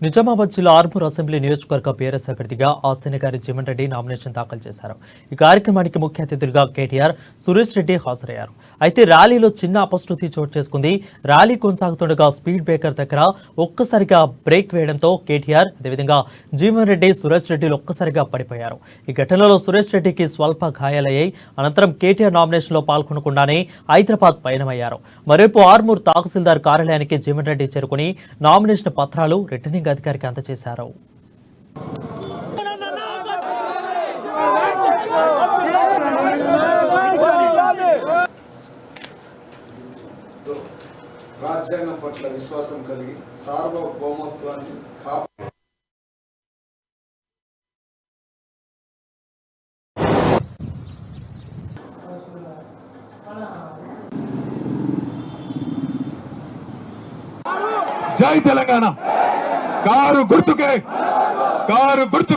నిజామాబాద్ జిల్లా ఆర్మూర్ అసెంబ్లీ నియోజకవర్గ బీఆర్ఎస్ అభ్యర్థిగా ఆశీన గారి జీవన్ రెడ్డి నామినేషన్ దాఖలు చేశారు. ఈ కార్యక్రమానికి ముఖ్య అతిథులుగా కేటీఆర్, సురేష్ రెడ్డి హాజరయ్యారు. అయితే ర్యాలీలో చిన్న అపశృతి చోటు చేసుకుంది. ర్యాలీ కొనసాగుతుండగా స్పీడ్ బ్రేకర్ దగ్గర ఒక్కసారిగా బ్రేక్ వేయడంతో కేటీఆర్, అదేవిధంగా జీవన్ రెడ్డి, సురేష్ రెడ్డిలు ఒక్కసారిగా పడిపోయారు. ఈ ఘటనలో సురేష్ రెడ్డికి స్వల్ప గాయాలయ్యాయి. అనంతరం కేటీఆర్ నామినేషన్లో పాల్గొనకుండానే హైదరాబాద్ పయనమయ్యారు. మరోవైపు ఆర్మూర్ తహసీల్దార్ కార్యాలయానికి జీవన్ రెడ్డి చేరుకుని నామినేషన్ పత్రాలు రిటర్నింగ్ అధికారికి అందజేశారు. రాజ్యాంగం పట్ల విశ్వాసం కలిగి సార్వభౌమత్వాన్ని జై తెలంగాణ. కారు గుర్తుకే, కారు గుర్తు.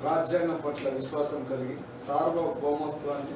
రాజ్యాంగం పట్ల విశ్వాసం కలిగి సార్వభౌమత్వాన్ని